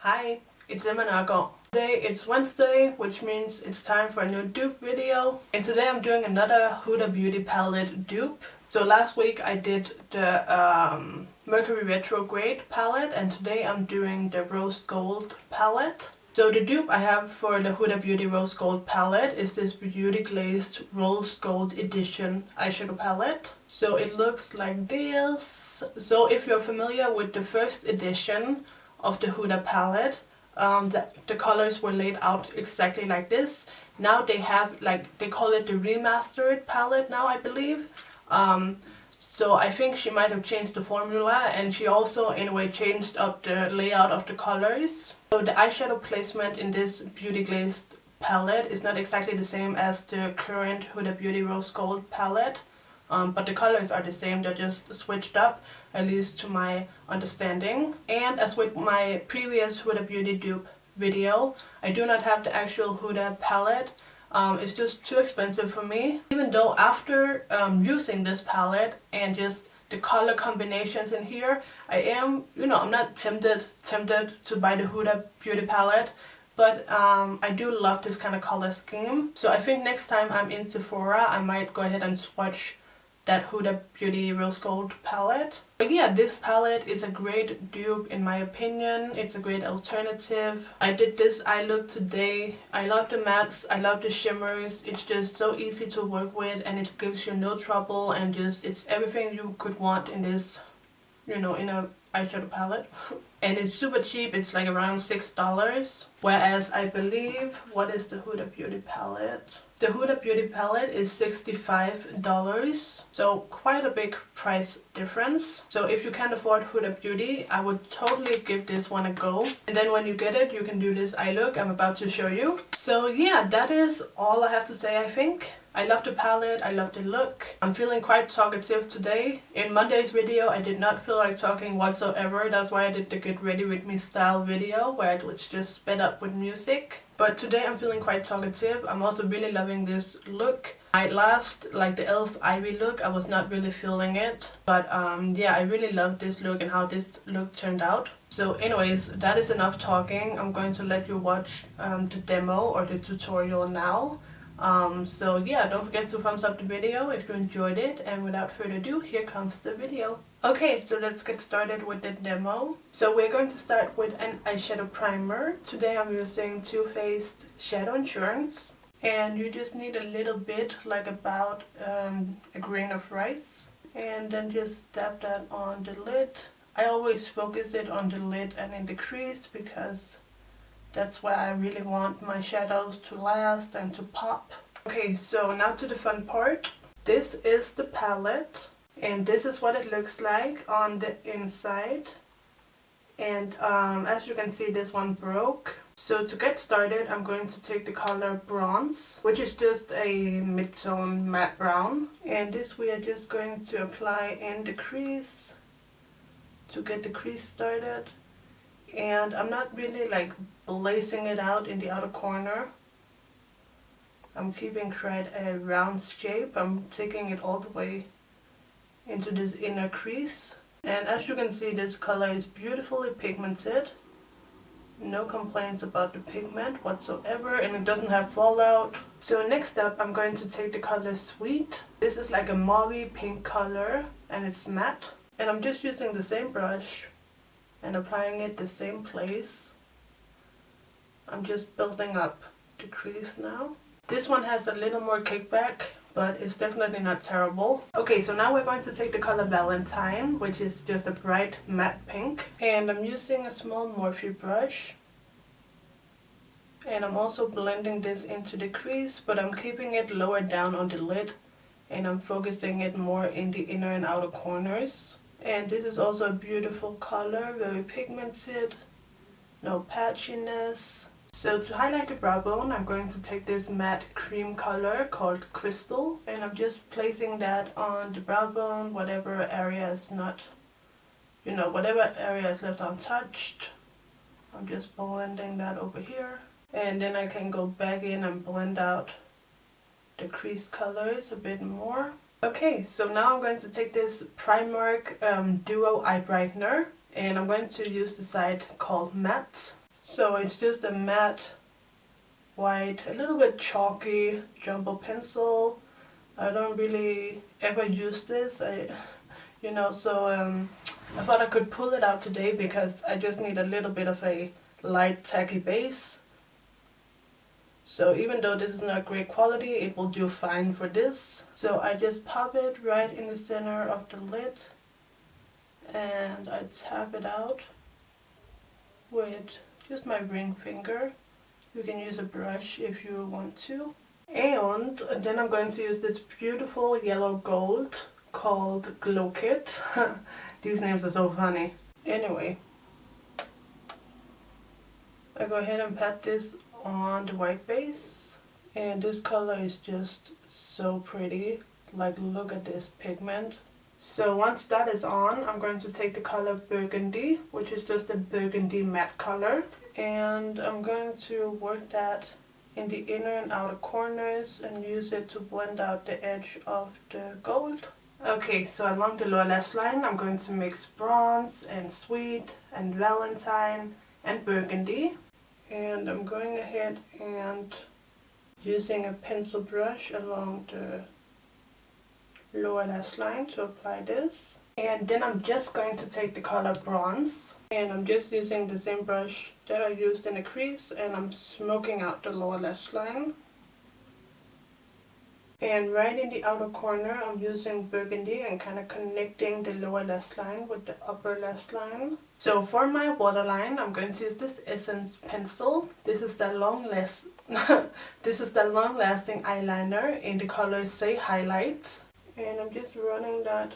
Hi, it's Nørgaard. Today it's Wednesday, which means it's time for a new dupe video. And today I'm doing another Huda Beauty palette dupe. So last week I did the Mercury Retrograde palette, and today I'm doing the Rose Gold palette. So the dupe I have for the Huda Beauty Rose Gold palette is this Beauty Glazed Rose Gold Edition eyeshadow palette. So it looks like this. So if you're familiar with the first edition of the Huda palette, the colors were laid out exactly like this. Now they have, like, they call it the remastered palette now, I believe. So I think she might have changed the formula, and she also in a way changed up the layout of the colors. So the eyeshadow placement in this Beauty Glazed palette is not exactly the same as the current Huda Beauty Rose Gold palette. But the colors are the same, they're just switched up, at least to my understanding. And as with my previous Huda Beauty dupe video, I do not have the actual Huda palette. It's just too expensive for me. Even though after using this palette and just the color combinations in here, I am, I'm not tempted to buy the Huda Beauty palette. But I do love this kind of color scheme. So I think next time I'm in Sephora, I might go ahead and swatch that Huda Beauty Rose Gold palette. But yeah, this palette is a great dupe in my opinion. It's a great alternative. I did this eye look today. I love the mattes, I love the shimmers. It's just so easy to work with, and it gives you no trouble, and just it's everything you could want in this, in a eyeshadow palette. And it's super cheap, it's like around $6. Whereas I believe, what is the Huda Beauty palette? The Huda Beauty palette is $65, so quite a big price difference. So if you can't afford Huda Beauty, I would totally give this one a go. And then when you get it, you can do this eye look I'm about to show you. So yeah, that is all I have to say, I think. I love the palette, I love the look. I'm feeling quite talkative today. In Monday's video, I did not feel like talking whatsoever. That's why I did the Get Ready With Me style video, where it was just sped up with music. But today I'm feeling quite talkative. I'm also really loving this look. My last, like the e.l.f. Ivy look, I was not really feeling it. But yeah, I really love this look and how this look turned out. So anyways, that is enough talking. I'm going to let you watch the demo or the tutorial now. So yeah, don't forget to thumbs up the video if you enjoyed it, and without further ado, here comes the video. Okay, so let's get started with the demo. So we're going to start with an eyeshadow primer. Today I'm using Too Faced Shadow Insurance, and you just need a little bit, like about a grain of rice, and then just dab that on the lid. I always focus it on the lid and in the crease, because that's where I really want my shadows to last and to pop. Okay, so now to the fun part. This is the palette, and this is what it looks like on the inside. And as you can see, this one broke. So to get started, I'm going to take the color Bronze, which is just a mid-tone matte brown. And this we are just going to apply in the crease to get the crease started. And I'm not really like blazing it out in the outer corner. I'm keeping quite a round shape. I'm taking it all the way into this inner crease. And as you can see, this color is beautifully pigmented. No complaints about the pigment whatsoever, and it doesn't have fallout. So next up, I'm going to take the color Sweet. This is like a mauve pink color, and it's matte. And I'm just using the same brush and applying it the same place. I'm just building up the crease now. This one has a little more kickback, but it's definitely not terrible. Okay, so now we're going to take the color Valentine, which is just a bright matte pink. And I'm using a small Morphe brush. And I'm also blending this into the crease, but I'm keeping it lower down on the lid. And I'm focusing it more in the inner and outer corners. And this is also a beautiful color, very pigmented, no patchiness. So to highlight the brow bone, I'm going to take this matte cream color called Crystal, and I'm just placing that on the brow bone, whatever area is not, whatever area is left untouched. I'm just blending that over here, and then I can go back in and blend out the crease colors a bit more. Okay, so now I'm going to take this Primark Duo Eye Brightener, and I'm going to use the side called Matte. So it's just a matte white, a little bit chalky jumbo pencil. I don't really ever use this, I thought I could pull it out today because I just need a little bit of a light tacky base. So even though this is not great quality, it will do fine for this. So I just pop it right in the center of the lid and I tap it out with just my ring finger. You can use a brush if you want to. And then I'm going to use this beautiful yellow gold called Glow Kit. These names are so funny. Anyway, I go ahead and pat this on the white base. And this color is just so pretty. Like, look at this pigment. So once that is on, I'm going to take the color Burgundy, which is just a burgundy matte color. And I'm going to work that in the inner and outer corners and use it to blend out the edge of the gold. Okay, so along the lower lash line, I'm going to mix bronze and sweet and valentine and burgundy. And I'm going ahead and using a pencil brush along the lower lash line to apply this. And then I'm just going to take the color bronze and I'm just using the same brush that I used in the crease and I'm smoking out the lower lash line. And right in the outer corner I'm using burgundy and kind of connecting the lower lash line with the upper lash line. So for my waterline I'm going to use this Essence pencil. This is the long-lasting eyeliner in the color Say Highlight. And I'm just running that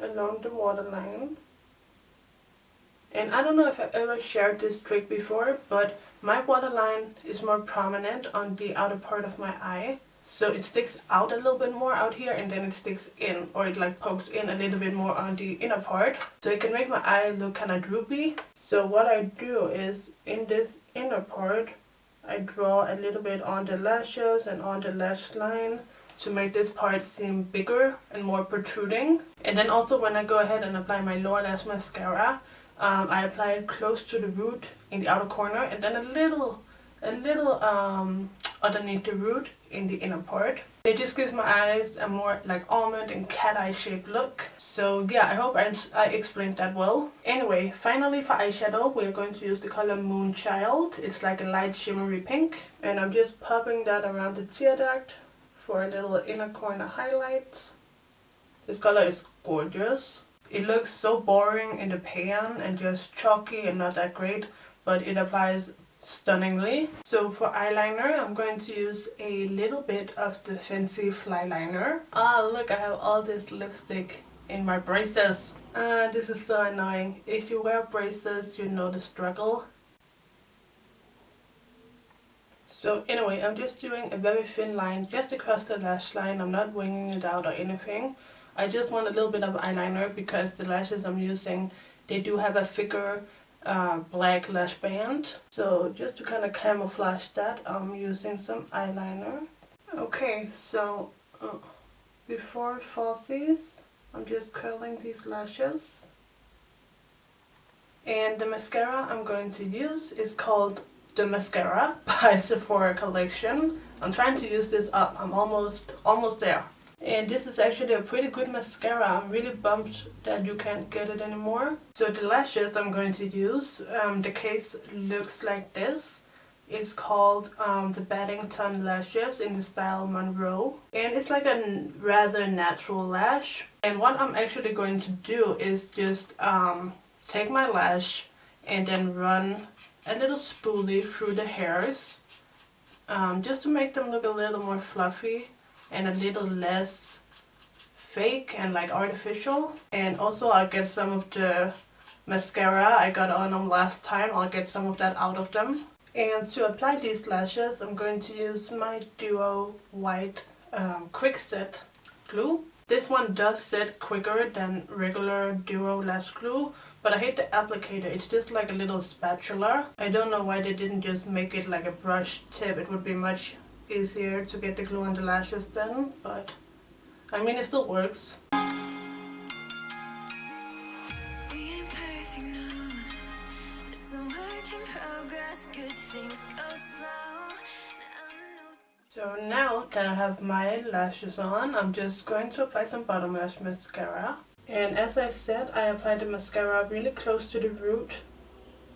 along the waterline. And I don't know if I've ever shared this trick before, but my waterline is more prominent on the outer part of my eye. So it sticks out a little bit more out here and then it sticks in, or it like pokes in a little bit more on the inner part. So it can make my eye look kind of droopy. So what I do is in this inner part, I draw a little bit on the lashes and on the lash line to make this part seem bigger and more protruding. And then also when I go ahead and apply my lower lash mascara, I apply it close to the root in the outer corner and then a little underneath the root in the inner part. It just gives my eyes a more like almond and cat eye shaped look. So yeah, I hope I explained that well. Anyway, finally for eyeshadow we're going to use the color Moonchild. It's like a light shimmery pink and I'm just popping that around the tear duct for a little inner corner highlight. This color is gorgeous. It looks so boring in the pan and just chalky and not that great, but it applies stunningly. So for eyeliner I'm going to use a little bit of the Fenty Flyliner. Ah, look, I have all this lipstick in my braces. This is so annoying. If you wear braces, you know the struggle. So anyway, I'm just doing a very thin line just across the lash line. I'm not winging it out or anything. I just want a little bit of eyeliner because the lashes I'm using, they do have a thicker black lash band. So just to kind of camouflage that, I'm using some eyeliner. Okay, so before falsies, I'm just curling these lashes. And the mascara I'm going to use is called The Mascara by Sephora Collection. I'm trying to use this up. I'm almost there. And this is actually a pretty good mascara. I'm really bummed that you can't get it anymore. So the lashes I'm going to use, the case looks like this. It's called the Battington lashes in the style Monroe. And it's like a rather natural lash. And what I'm actually going to do is just take my lash and then run a little spoolie through the hairs. Just to make them look a little more fluffy and a little less fake and like artificial. And also I'll get some of the mascara I got on them last time. I'll get some of that out of them. And to apply these lashes I'm going to use my Duo White Quick Set glue. This one does set quicker than regular Duo lash glue, but I hate the applicator. It's just like a little spatula. I don't know why they didn't just make it like a brush tip. It would be much easier to get the glue on the lashes then, but I mean it still works. So now that I have my lashes on, I'm just going to apply some bottom lash mascara. And as I said, I applied the mascara really close to the root,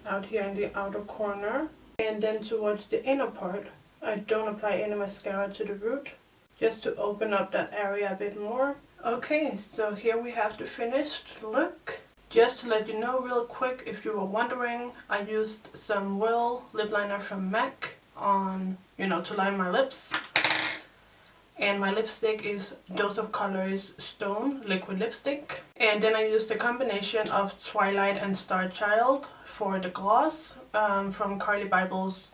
out here in the outer corner. And then towards the inner part, I don't apply any mascara to the root, just to open up that area a bit more. Okay, so here we have the finished look. Just to let you know real quick, if you were wondering, I used some Whirl lip liner from MAC on, to line my lips. And my lipstick is Dose of Colors Stone Liquid Lipstick. And then I used a combination of Twilight and Star Child for the gloss from Carli Bybel's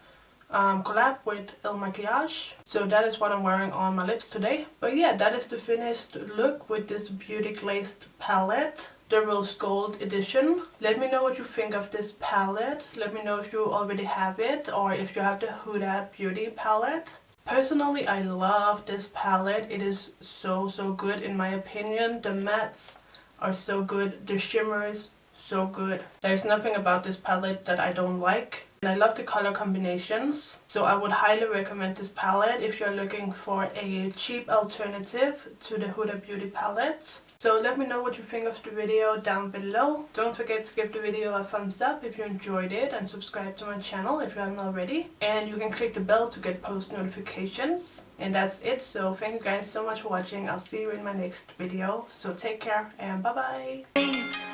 collab with Ilmakiage. So that is what I'm wearing on my lips today. But yeah, that is the finished look with this Beauty Glazed palette, the Rose Gold edition. Let me know what you think of this palette. Let me know if you already have it or if you have the Huda Beauty palette. Personally, I love this palette. It is so good in my opinion. The mattes are so good. The shimmers, so good. There's nothing about this palette that I don't like. And I love the color combinations. So I would highly recommend this palette if you're looking for a cheap alternative to the Huda Beauty palette. So let me know what you think of the video down below. Don't forget to give the video a thumbs up if you enjoyed it and subscribe to my channel if you haven't already. And you can click the bell to get post notifications. And that's it. So thank you guys so much for watching. I'll see you in my next video. So take care and bye bye.